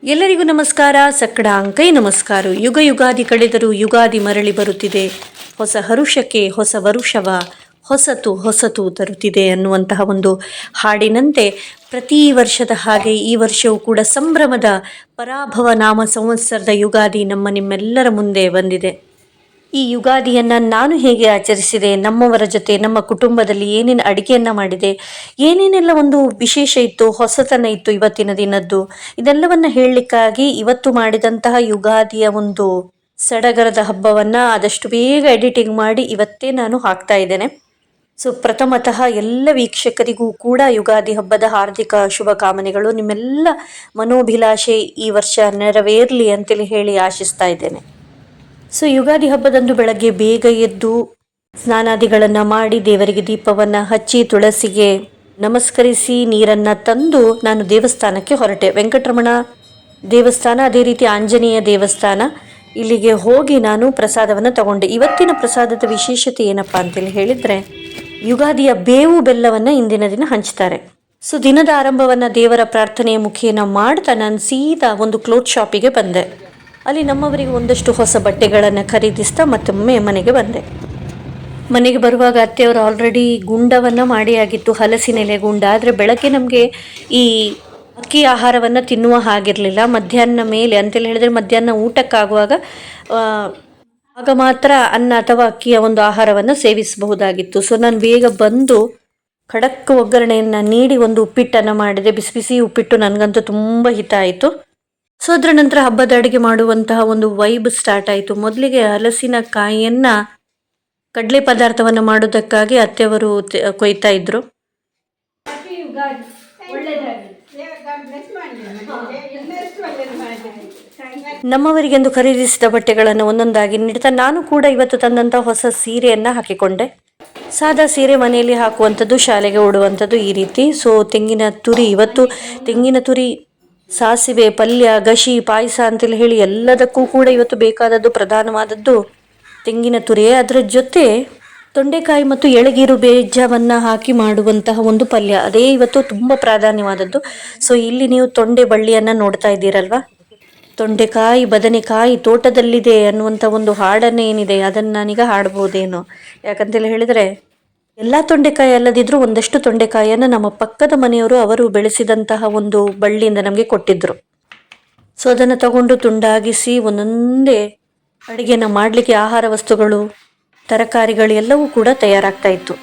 ಎಲ್ಲರಿಗೂ ನಮಸ್ಕಾರ. ಸಕ್ಕಡಾಂಕೈ ನಮಸ್ಕಾರ. ಯುಗ ಯುಗಾದಿ ಕಳೆದರೂ ಯುಗಾದಿ ಮರಳಿ ಬರುತ್ತಿದೆ. ಹೊಸ ಹರುಷಕ್ಕೆ ಹೊಸ ವರುಷವ ಹೊಸತು ಹೊಸತು ತರುತ್ತಿದೆ ಅನ್ನುವಂತಹ ಒಂದು ಹಾಡಿನಂತೆ ಪ್ರತಿ ವರ್ಷದ ಹಾಗೆ ಈ ವರ್ಷವೂ ಕೂಡ ಸಂಭ್ರಮದ ಪರಾಭವ ನಾಮ ಸಂವತ್ಸರದ ಯುಗಾದಿ ನಿಮ್ಮೆಲ್ಲರ ಮುಂದೆ ಬಂದಿದೆ. ಈ ಯುಗಾದಿಯನ್ನು ನಾನು ಹೇಗೆ ಆಚರಿಸಿದೆ, ನಮ್ಮವರ ಜೊತೆ ನಮ್ಮ ಕುಟುಂಬದಲ್ಲಿ ಏನೇನು ಅಡುಗೆಯನ್ನು ಮಾಡಿದೆ, ಏನೇನೆಲ್ಲ ಒಂದು ವಿಶೇಷ ಇತ್ತು, ಹೊಸತನ ಇತ್ತು ಇವತ್ತಿನ ದಿನದ್ದು, ಇದೆಲ್ಲವನ್ನು ಹೇಳಲಿಕ್ಕಾಗಿ ಇವತ್ತು ಮಾಡಿದಂತಹ ಯುಗಾದಿಯ ಒಂದು ಸಡಗರದ ಹಬ್ಬವನ್ನು ಆದಷ್ಟು ಬೇಗ ಎಡಿಟಿಂಗ್ ಮಾಡಿ ಇವತ್ತೇ ನಾನು ಹಾಕ್ತಾ ಇದ್ದೇನೆ. ಸೊ ಪ್ರಥಮತಃ ಎಲ್ಲ ವೀಕ್ಷಕರಿಗೂ ಕೂಡ ಯುಗಾದಿ ಹಬ್ಬದ ಹಾರ್ದಿಕ ಶುಭಕಾಮನೆಗಳು. ನಿಮ್ಮೆಲ್ಲ ಮನೋಭಿಲಾಷೆ ಈ ವರ್ಷ ನೆರವೇರಲಿ ಅಂತೇಳಿ ಹೇಳಿ ಆಶಿಸ್ತಾ ಇದ್ದೇನೆ. ಸೊ ಯುಗಾದಿ ಹಬ್ಬದಂದು ಬೆಳಗ್ಗೆ ಬೇಗ ಎದ್ದು ಸ್ನಾನಾದಿಗಳನ್ನು ಮಾಡಿ ದೇವರಿಗೆ ದೀಪವನ್ನು ಹಚ್ಚಿ ತುಳಸಿಗೆ ನಮಸ್ಕರಿಸಿ ನೀರನ್ನು ತಂದು ನಾನು ದೇವಸ್ಥಾನಕ್ಕೆ ಹೊರಟೆ. ವೆಂಕಟರಮಣ ದೇವಸ್ಥಾನ, ಅದೇ ರೀತಿ ಆಂಜನೇಯ ದೇವಸ್ಥಾನ, ಇಲ್ಲಿಗೆ ಹೋಗಿ ನಾನು ಪ್ರಸಾದವನ್ನು ತಗೊಂಡೆ. ಇವತ್ತಿನ ಪ್ರಸಾದದ ವಿಶೇಷತೆ ಏನಪ್ಪ ಅಂತೇಳಿ ಹೇಳಿದರೆ, ಯುಗಾದಿಯ ಬೇವು ಬೆಲ್ಲವನ್ನು ಇಂದಿನ ದಿನ ಹಂಚ್ತಾರೆ. ಸೊ ದಿನದ ಆರಂಭವನ್ನು ದೇವರ ಪ್ರಾರ್ಥನೆಯ ಮುಖೇನ ಮಾಡ್ತಾ ನಾನು ಸೀದಾ ಒಂದು ಕ್ಲೋತ್ ಶಾಪಿಗೆ ಬಂದೆ. ಅಲ್ಲಿ ನಮ್ಮವರಿಗೆ ಒಂದಷ್ಟು ಹೊಸ ಬಟ್ಟೆಗಳನ್ನು ಖರೀದಿಸ್ತಾ ಮತ್ತೊಮ್ಮೆ ಮನೆಗೆ ಬಂದೆ. ಮನೆಗೆ ಬರುವಾಗ ಅತ್ತೆಯವರು ಆಲ್ರೆಡಿ ಗುಂಡವನ್ನು ಮಾಡಿ ಆಗಿತ್ತು, ಹಲಸಿನೆಲೆ ಗುಂಡ. ಆದರೆ ಬೆಳಗ್ಗೆ ನಮಗೆ ಈ ಅಕ್ಕಿ ಆಹಾರವನ್ನು ತಿನ್ನುವ ಹಾಗಿರಲಿಲ್ಲ. ಮಧ್ಯಾಹ್ನ ಮೇಲೆ ಅಂತೇಳಿ ಹೇಳಿದರೆ ಮಧ್ಯಾಹ್ನ ಊಟಕ್ಕಾಗುವಾಗ ಆಗ ಮಾತ್ರ ಅನ್ನ ಅಥವಾ ಅಕ್ಕಿಯ ಒಂದು ಆಹಾರವನ್ನು ಸೇವಿಸಬಹುದಾಗಿತ್ತು. ಸೊ ನಾನು ಬೇಗ ಬಂದು ಖಡಕ್ ಒಗ್ಗರಣೆಯನ್ನು ನೀಡಿ ಒಂದು ಉಪ್ಪಿಟ್ಟನ್ನು ಮಾಡಿದೆ. ಬಿಸಿ ಬಿಸಿ ಉಪ್ಪಿಟ್ಟು ನನಗಂತೂ ತುಂಬ ಹಿತ ಆಯಿತು. ಸೊ ಅದರ ನಂತರ ಹಬ್ಬದ ಅಡುಗೆ ಮಾಡುವಂತಹ ಒಂದು ವೈಬ್ ಸ್ಟಾರ್ಟ್ ಆಯಿತು. ಮೊದಲಿಗೆ ಹಲಸಿನಕಾಯಿಯನ್ನು ಕಡಲೆ ಪದಾರ್ಥವನ್ನು ಮಾಡೋದಕ್ಕಾಗಿ ಅತ್ತೆಯವರು ಕೊಯ್ತಾ ಇದ್ರು. ನಮ್ಮವರಿಗೆಂದು ಖರೀದಿಸಿದ ಬಟ್ಟೆಗಳನ್ನು ಒಂದೊಂದಾಗಿ ನೀಡ್ತಾ ನಾನು ಕೂಡ ಇವತ್ತು ತಂದಂಥ ಹೊಸ ಸೀರೆಯನ್ನು ಹಾಕಿಕೊಂಡೆ. ಸಾದಾ ಸೀರೆ ಮನೆಯಲ್ಲಿ ಹಾಕುವಂಥದ್ದು, ಶಾಲೆಗೆ ಉಡುವಂಥದ್ದು ಈ ರೀತಿ. ಸೊ ತೆಂಗಿನ ತುರಿ, ಇವತ್ತು ತೆಂಗಿನ ತುರಿ, ಸಾಸಿವೆ, ಪಲ್ಯ, ಗಶಿ, ಪಾಯಸ ಅಂತೇಳಿ ಹೇಳಿ ಎಲ್ಲದಕ್ಕೂ ಕೂಡ ಇವತ್ತು ಬೇಕಾದದ್ದು ಪ್ರಧಾನವಾದದ್ದು ತೆಂಗಿನ ತುರಿಯೇ. ಅದರ ಜೊತೆ ತೊಂಡೆಕಾಯಿ ಮತ್ತು ಎಳಗೀರು ಬೇಜವನ್ನು ಹಾಕಿ ಮಾಡುವಂತಹ ಒಂದು ಪಲ್ಯ, ಅದೇ ಇವತ್ತು ತುಂಬ ಪ್ರಾಧಾನ್ಯವಾದದ್ದು. ಸೊ ಇಲ್ಲಿ ನೀವು ತೊಂಡೆ ಬಳ್ಳಿಯನ್ನು ನೋಡ್ತಾ ಇದ್ದೀರಲ್ವ, ತೊಂಡೆಕಾಯಿ ಬದನೆಕಾಯಿ ತೋಟದಲ್ಲಿದೆ ಅನ್ನುವಂಥ ಒಂದು ಹಾಡನ್ನು ಏನಿದೆ ಅದನ್ನು ನಾನೀಗ ಹಾಡ್ಬೋದೇನೋ. ಯಾಕಂತೇಳಿ ಹೇಳಿದರೆ ಎಲ್ಲ ತೊಂಡೆಕಾಯಿ ಅಲ್ಲದಿದ್ದರೂ ಒಂದಷ್ಟು ತೊಂಡೆಕಾಯಿಯನ್ನು ನಮ್ಮ ಪಕ್ಕದ ಮನೆಯವರು ಅವರು ಬೆಳೆಸಿದಂತಹ ಒಂದು ಬಳ್ಳಿಯಿಂದ ನಮಗೆ ಕೊಟ್ಟಿದ್ದರು. ಸೊ ಅದನ್ನು ತಗೊಂಡು ತುಂಡಾಗಿಸಿ ಒಂದೊಂದೇ ಅಡುಗೆನ ಮಾಡಲಿಕ್ಕೆ ಆಹಾರ ವಸ್ತುಗಳು, ತರಕಾರಿಗಳು ಎಲ್ಲವೂ ಕೂಡ ತಯಾರಾಗ್ತಾ ಇತ್ತು.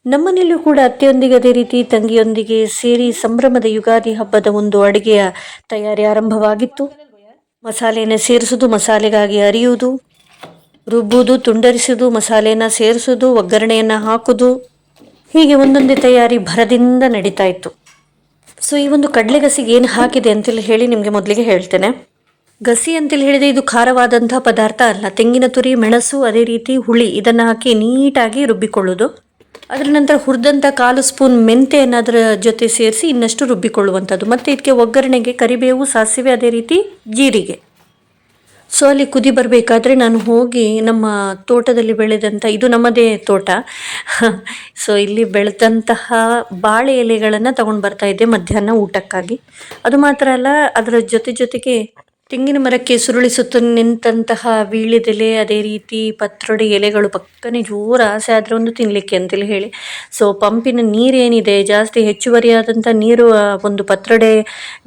ನಮ್ಮನೆಯಲ್ಲೂ ಕೂಡ ಅತ್ತೆಯೊಂದಿಗೆ ಅದೇ ರೀತಿ ತಂಗಿಯೊಂದಿಗೆ ಸೇರಿ ಸಂಭ್ರಮದ ಯುಗಾದಿ ಹಬ್ಬದ ಒಂದು ಅಡುಗೆಯ ತಯಾರಿ ಆರಂಭವಾಗಿತ್ತು. ಮಸಾಲೆಯನ್ನು ಸೇರಿಸೋದು, ಮಸಾಲೆಗಾಗಿ ಅರಿಯುವುದು, ರುಬ್ಬುವುದು, ತುಂಡರಿಸೋದು, ಮಸಾಲೆಯನ್ನು ಸೇರಿಸೋದು, ಒಗ್ಗರಣೆಯನ್ನು ಹಾಕೋದು, ಹೀಗೆ ಒಂದೊಂದೇ ತಯಾರಿ ಭರದಿಂದ ನಡೀತಾ ಇತ್ತು. ಸೊ ಈ ಒಂದು ಕಡಲೆ ಗಸಿಗೆ ಏನು ಹಾಕಿದೆ ಅಂತೇಳಿ ಹೇಳಿ ನಿಮಗೆ ಮೊದಲಿಗೆ ಹೇಳ್ತೇನೆ. ಗಸಿ ಅಂತೇಳಿ ಹೇಳಿದರೆ ಇದು ಖಾರವಾದಂಥ ಪದಾರ್ಥ ಅಲ್ಲ. ತೆಂಗಿನ ತುರಿ, ಮೆಣಸು, ಅದೇ ರೀತಿ ಹುಳಿ ಇದನ್ನು ಹಾಕಿ ನೀಟಾಗಿ ರುಬ್ಬಿಕೊಳ್ಳೋದು. ಅದರ ನಂತರ ಹುರಿದಂಥ 1/4 ಸ್ಪೂನ್ ಮೆಂತೆಯನ್ನು ಅದರ ಜೊತೆ ಸೇರಿಸಿ ಇನ್ನಷ್ಟು ರುಬ್ಬಿಕೊಳ್ಳುವಂಥದ್ದು. ಮತ್ತು ಇದಕ್ಕೆ ಒಗ್ಗರಣೆಗೆ ಕರಿಬೇವು, ಸಾಸಿವೆ, ಅದೇ ರೀತಿ ಜೀರಿಗೆ. ಸೊ ಅಲ್ಲಿ ಕುದಿ ಬರಬೇಕಾದ್ರೆ ನಾನು ಹೋಗಿ ನಮ್ಮ ತೋಟದಲ್ಲಿ ಬೆಳೆದಂಥ, ಇದು ನಮ್ಮದೇ ತೋಟ, ಸೊ ಇಲ್ಲಿ ಬೆಳೆದಂತಹ ಬಾಳೆ ಎಲೆಗಳನ್ನು ತಗೊಂಡು ಬರ್ತಾ ಇದ್ದೆ ಮಧ್ಯಾಹ್ನ ಊಟಕ್ಕಾಗಿ. ಅದು ಮಾತ್ರ ಅಲ್ಲ, ಅದರ ಜೊತೆಗೆ ತೆಂಗಿನ ಮರಕ್ಕೆ ಸುರುಳಿ ಸುತ್ತ ನಿಂತಹ ವೀಳ್ಯದೆಲೆ, ಅದೇ ರೀತಿ ಪತ್ರೊಡೆ ಎಲೆಗಳು ಪಕ್ಕನೆ ಜೋರು ಆಸೆ ಆದರೆ ಒಂದು ತಿನ್ನಲಿಕ್ಕೆ ಅಂತೇಳಿ ಹೇಳಿ. ಸೊ ಪಂಪಿನ ನೀರೇನಿದೆ ಜಾಸ್ತಿ ಹೆಚ್ಚುವರಿಯಾದಂಥ ನೀರು ಒಂದು ಪತ್ರೊಡೆ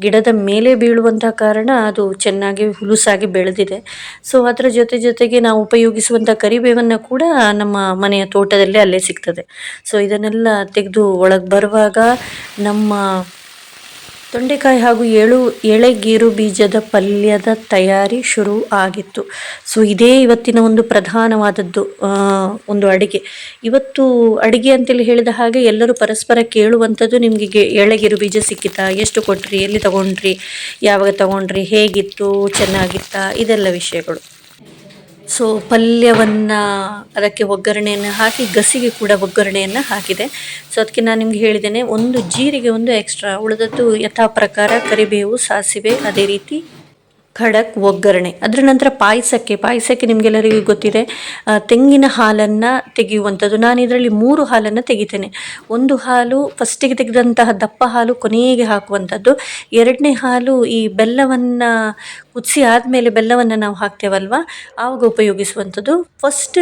ಗಿಡದ ಮೇಲೆ ಬೀಳುವಂಥ ಕಾರಣ ಅದು ಚೆನ್ನಾಗಿ ಹುಲುಸಾಗಿ ಬೆಳೆದಿದೆ. ಸೊ ಅದರ ಜೊತೆಗೆ ನಾವು ಉಪಯೋಗಿಸುವಂಥ ಕರಿಬೇವನ್ನು ಕೂಡ ನಮ್ಮ ಮನೆಯ ತೋಟದಲ್ಲೇ ಅಲ್ಲೇ ಸಿಗ್ತದೆ. ಸೊ ಇದನ್ನೆಲ್ಲ ತೆಗೆದು ಒಳಗೆ ಬರುವಾಗ ನಮ್ಮ ತೊಂಡೆಕಾಯಿ ಹಾಗೂ ಎಳೆಗೀರು ಬೀಜದ ಪಲ್ಯದ ತಯಾರಿ ಶುರು ಆಗಿತ್ತು. ಸೊ ಇದೇ ಇವತ್ತಿನ ಒಂದು ಪ್ರಧಾನವಾದದ್ದು ಒಂದು ಅಡುಗೆ. ಇವತ್ತು ಅಡುಗೆ ಅಂತೇಳಿ ಹೇಳಿದ ಹಾಗೆ ಎಲ್ಲರೂ ಪರಸ್ಪರ ಕೇಳುವಂಥದ್ದು, ನಿಮಗೆ ಎಳೆಗೀರು ಬೀಜ ಸಿಕ್ಕಿತಾ, ಎಷ್ಟು ಕೊಟ್ರಿ, ಎಲ್ಲಿ ತಗೊಂಡ್ರಿ, ಯಾವಾಗ ತಗೊಂಡ್ರಿ, ಹೇಗಿತ್ತು, ಚೆನ್ನಾಗಿತ್ತಾ, ಇದೆಲ್ಲ ವಿಷಯಗಳು. ಸೊ ಪಲ್ಯವನ್ನು ಅದಕ್ಕೆ ಒಗ್ಗರಣೆಯನ್ನು ಹಾಕಿ ಗಸಿಗೆ ಕೂಡ ಒಗ್ಗರಣೆಯನ್ನು ಹಾಕಿದೆ. ಸೊ ಅದಕ್ಕೆ ನಾನು ನಿಮ್ಗೆ ಹೇಳಿದ್ದೇನೆ, ಒಂದು ಜೀರಿಗೆ ಒಂದು ಎಕ್ಸ್ಟ್ರಾ, ಉಳಿದದ್ದು ಯಥಾ ಪ್ರಕಾರ ಕರಿಬೇವು, ಸಾಸಿವೆ, ಅದೇ ರೀತಿ ಖಡಕ್ ಒಗ್ಗರಣೆ. ಅದರ ನಂತರ ಪಾಯಸಕ್ಕೆ ನಿಮಗೆಲ್ಲರಿಗೂ ಗೊತ್ತಿದೆ, ತೆಂಗಿನ ಹಾಲನ್ನು ತೆಗೆಯುವಂಥದ್ದು. ನಾನು ಇದರಲ್ಲಿ 3 ಹಾಲನ್ನು ತೆಗಿತೇನೆ. ಒಂದು ಹಾಲು ಫಸ್ಟಿಗೆ ತೆಗೆದಂತಹ ದಪ್ಪ ಹಾಲು ಕೊನೆಗೆ ಹಾಕುವಂಥದ್ದು. 2ನೇ ಹಾಲು ಈ ಬೆಲ್ಲವನ್ನು ಕುದಿಸಿ ಆದಮೇಲೆ ಬೆಲ್ಲವನ್ನು ನಾವು ಹಾಕ್ತೇವಲ್ವ, ಆವಾಗ ಉಪಯೋಗಿಸುವಂಥದ್ದು. ಫಸ್ಟ್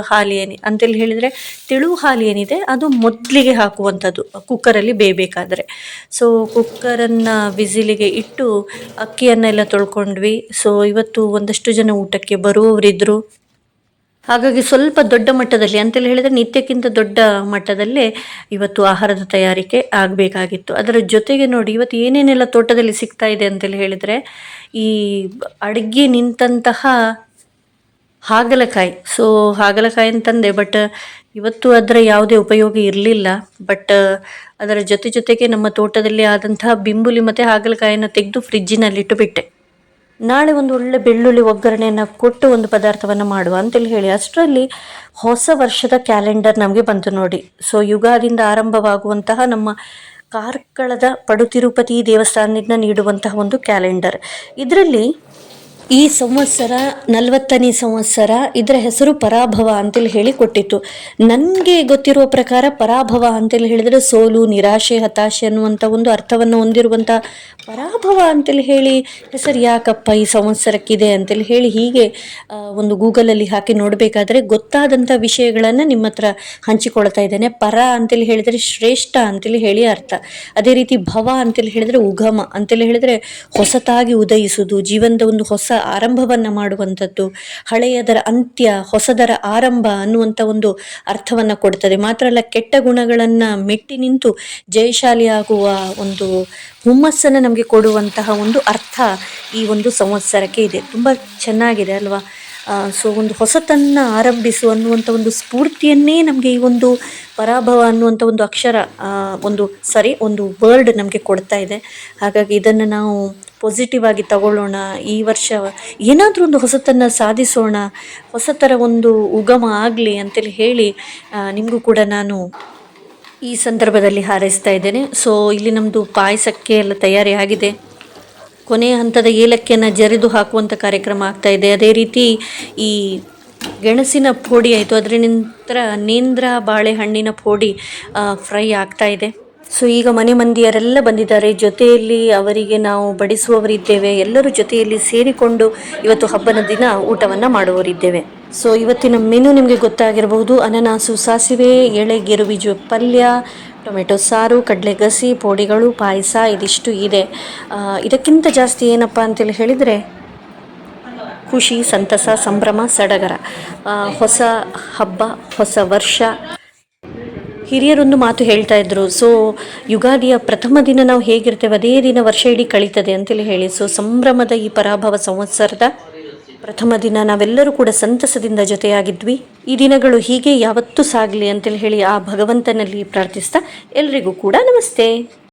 ಹಾಲು ಅಂತೇಳಿ ಹೇಳಿದರೆ ತೆಳು ಹಾಲು ಏನಿದೆ ಅದು ಮೊದಲಿಗೆ ಹಾಕುವಂಥದ್ದು ಕುಕ್ಕರಲ್ಲಿ ಬೇಯಬೇಕಾದ್ರೆ. ಸೊ ಕುಕ್ಕರನ್ನು ವಿಸಿಲಿಗೆ ಇಟ್ಟು ಅಕ್ಕಿಯನ್ನೆಲ್ಲ ತೊಳ್ಕೊಂಡ್ವಿ. ಸೊ ಇವತ್ತು ಒಂದಷ್ಟು ಜನ ಊಟಕ್ಕೆ ಬರುವವರಿದ್ದರು. ಹಾಗಾಗಿ ಸ್ವಲ್ಪ ದೊಡ್ಡ ಮಟ್ಟದಲ್ಲಿ ಅಂತೇಳಿ ಹೇಳಿದರೆ ನಿತ್ಯಕ್ಕಿಂತ ದೊಡ್ಡ ಮಟ್ಟದಲ್ಲೇ ಇವತ್ತು ಆಹಾರದ ತಯಾರಿಕೆ ಆಗಬೇಕಾಗಿತ್ತು. ಅದರ ಜೊತೆಗೆ ನೋಡಿ ಇವತ್ತು ಏನೇನೆಲ್ಲ ತೋಟದಲ್ಲಿ ಸಿಗ್ತಾ ಇದೆ ಅಂತೇಳಿ ಹೇಳಿದರೆ, ಈ ಅಡುಗೆ ನಿಂತಹ ಹಾಗಲಕಾಯಿ. ಸೊ ಹಾಗಲಕಾಯಿ ಅಂತಂದೆ, ಬಟ್ ಇವತ್ತು ಅದರ ಯಾವುದೇ ಉಪಯೋಗ ಇರಲಿಲ್ಲ. ಬಟ್ ಅದರ ಜೊತೆಗೆ ನಮ್ಮ ತೋಟದಲ್ಲಿ ಆದಂತಹ ಬಿಂಬುಲಿ ಮತ್ತು ಹಾಗಲಕಾಯಿನ ತೆಗೆದು ಫ್ರಿಜ್ಜಿನಲ್ಲಿಟ್ಟು ಬಿಟ್ಟೆ. ನಾಳೆ ಒಂದು ಒಳ್ಳೆ ಬೆಳ್ಳುಳ್ಳಿ ಒಗ್ಗರಣೆಯನ್ನು ಕೊಟ್ಟು ಒಂದು ಪದಾರ್ಥವನ್ನು ಮಾಡುವ ಅಂತೇಳಿ ಹೇಳಿ ಅಷ್ಟರಲ್ಲಿ ಹೊಸ ವರ್ಷದ ಕ್ಯಾಲೆಂಡರ್ ನಮಗೆ ಬಂತು ನೋಡಿ. ಸೊ ಯುಗಾದಿಂದ ಆರಂಭವಾಗುವಂತಹ ನಮ್ಮ ಕಾರ್ಕಳದ ಪಡುತಿರುಪತಿ ದೇವಸ್ಥಾನದಿಂದ ನೀಡುವಂತಹ ಒಂದು ಕ್ಯಾಲೆಂಡರ್. ಇದರಲ್ಲಿ ಈ ಸಂವತ್ಸರ 40ನೇ ಸಂವತ್ಸರ, ಇದರ ಹೆಸರು ಪರಾಭವ ಅಂತೇಳಿ ಹೇಳಿ ಕೊಟ್ಟಿತ್ತು. ನನಗೆ ಗೊತ್ತಿರುವ ಪ್ರಕಾರ ಪರಾಭವ ಅಂತೇಳಿ ಹೇಳಿದರೆ ಸೋಲು, ನಿರಾಶೆ, ಹತಾಶೆ ಅನ್ನುವಂಥ ಒಂದು ಅರ್ಥವನ್ನು ಹೊಂದಿರುವಂಥ ಪರಾಭವ ಅಂತೇಳಿ ಹೇಳಿ ಹೆಸರು ಯಾಕಪ್ಪ ಈ ಸಂವತ್ಸರಕ್ಕಿದೆ ಅಂತೇಳಿ ಹೇಳಿ ಹೀಗೆ ಒಂದು ಗೂಗಲಲ್ಲಿ ಹಾಕಿ ನೋಡಬೇಕಾದ್ರೆ ಗೊತ್ತಾದಂಥ ವಿಷಯಗಳನ್ನು ನಿಮ್ಮ ಹತ್ರ ಹಂಚಿಕೊಳ್ತಾ ಇದ್ದೇನೆ. ಪರ ಅಂತೇಳಿ ಹೇಳಿದರೆ ಶ್ರೇಷ್ಠ ಅಂತೇಳಿ ಹೇಳಿ ಅರ್ಥ. ಅದೇ ರೀತಿ ಭವ ಅಂತೇಳಿ ಹೇಳಿದರೆ ಉಗಮ ಅಂತೇಳಿ ಹೇಳಿದರೆ ಹೊಸತಾಗಿ ಉದಯಿಸುವುದು, ಜೀವನದ ಒಂದು ಹೊಸ ಆರಂಭವನ್ನು ಮಾಡುವಂಥದ್ದು, ಹಳೆಯದರ ಅಂತ್ಯ ಹೊಸದರ ಆರಂಭ ಅನ್ನುವಂಥ ಒಂದು ಅರ್ಥವನ್ನು ಕೊಡ್ತದೆ. ಮಾತ್ರ ಅಲ್ಲ, ಕೆಟ್ಟ ಗುಣಗಳನ್ನು ಮೆಟ್ಟಿ ನಿಂತು ಜಯಶಾಲಿಯಾಗುವ ಒಂದು ಹುಮ್ಮಸ್ಸನ್ನು ನಮಗೆ ಕೊಡುವಂತಹ ಒಂದು ಅರ್ಥ ಈ ಒಂದು ಸಂವತ್ಸರಕ್ಕೆ ಇದೆ. ತುಂಬ ಚೆನ್ನಾಗಿದೆ ಅಲ್ವಾ? ಸೊ ಒಂದು ಹೊಸತನ್ನು ಆರಂಭಿಸು ಅನ್ನುವಂಥ ಒಂದು ಸ್ಫೂರ್ತಿಯನ್ನೇ ನಮಗೆ ಈ ಒಂದು ಪರಾಭವ ಅನ್ನುವಂಥ ಒಂದು ಅಕ್ಷರ ಒಂದು ವರ್ಡ್ ನಮಗೆ ಕೊಡ್ತಾ ಇದೆ. ಹಾಗಾಗಿ ಇದನ್ನು ನಾವು ಪಾಸಿಟಿವ್ ಆಗಿ ತಗೊಳ್ಳೋಣ. ಈ ವರ್ಷ ಏನಾದರೂ ಒಂದು ಹೊಸತನ್ನು ಸಾಧಿಸೋಣ, ಹೊಸತರ ಒಂದು ಉಗಮ ಆಗಲಿ ಅಂತೇಳಿ ಹೇಳಿ ನಿಮಗೂ ಕೂಡ ನಾನು ಈ ಸಂದರ್ಭದಲ್ಲಿ ಹಾರೈಸ್ತಾ ಇದ್ದೇನೆ. ಸೊ ಇಲ್ಲಿ ನಮ್ಮದು ಪಾಯಸಕ್ಕೆ ಎಲ್ಲ ತಯಾರಿ ಆಗಿದೆ. ಕೊನೆಯ ಹಂತದ ಏಲಕ್ಕಿಯನ್ನು ಜರಿದು ಹಾಕುವಂಥ ಕಾರ್ಯಕ್ರಮ ಆಗ್ತಾಯಿದೆ. ಅದೇ ರೀತಿ ಈ ಗೆಣಸಿನ ಪುಡಿ ಆಯಿತು, ಅದರ ನಂತರ ನೇಂದ್ರ ಬಾಳೆಹಣ್ಣಿನ ಪುಡಿ ಫ್ರೈ ಆಗ್ತಾಯಿದೆ. ಸೊ ಈಗ ಮನೆ ಮಂದಿಯರೆಲ್ಲ ಬಂದಿದ್ದಾರೆ, ಜೊತೆಯಲ್ಲಿ ಅವರಿಗೆ ನಾವು ಬಡಿಸುವವರಿದ್ದೇವೆ. ಎಲ್ಲರೂ ಜೊತೆಯಲ್ಲಿ ಸೇರಿಕೊಂಡು ಇವತ್ತು ಹಬ್ಬದ ದಿನ ಊಟವನ್ನು ಮಾಡುವವರಿದ್ದೇವೆ. ಸೊ ಇವತ್ತಿನ ಮೆನು ನಿಮಗೆ ಗೊತ್ತಾಗಿರಬಹುದು. ಅನನಾಸು, ಸಾಸಿವೆ, ಎಳೆ ಗೆರುಬೀಜು ಪಲ್ಯ, ಟೊಮೆಟೊ ಸಾರು, ಕಡಲೆಗಸಿ, ಪೋಡಿಗಳು, ಪಾಯಸ ಇದಿಷ್ಟು ಇದೆ. ಇದಕ್ಕಿಂತ ಜಾಸ್ತಿ ಏನಪ್ಪ ಅಂತೇಳಿ ಹೇಳಿದರೆ ಖುಷಿ, ಸಂತಸ, ಸಂಭ್ರಮ, ಸಡಗರ. ಹೊಸ ಹಬ್ಬ, ಹೊಸ ವರ್ಷ. ಹಿರಿಯರೊಂದು ಮಾತು ಹೇಳ್ತಾ ಇದ್ರು, ಸೊ ಯುಗಾದಿಯ ಪ್ರಥಮ ದಿನ ನಾವು ಹೇಗಿರ್ತೇವೆ ಅದೇ ದಿನ ವರ್ಷ ಇಡೀ ಕಳೀತದೆ ಅಂತೇಳಿ ಹೇಳಿ. ಸೊ ಸಂಭ್ರಮದ ಈ ಪರಾಭವ ಸಂವತ್ಸರದ ಪ್ರಥಮ ದಿನ ನಾವೆಲ್ಲರೂ ಕೂಡ ಸಂತಸದಿಂದ ಜೊತೆಯಾಗಿದ್ವಿ. ಈ ದಿನಗಳು ಹೀಗೆ ಯಾವತ್ತೂ ಸಾಗಲಿ ಅಂತೇಳಿ ಹೇಳಿ ಆ ಭಗವಂತನಲ್ಲಿ ಪ್ರಾರ್ಥಿಸ್ತಾ ಎಲ್ರಿಗೂ ಕೂಡ ನಮಸ್ತೆ.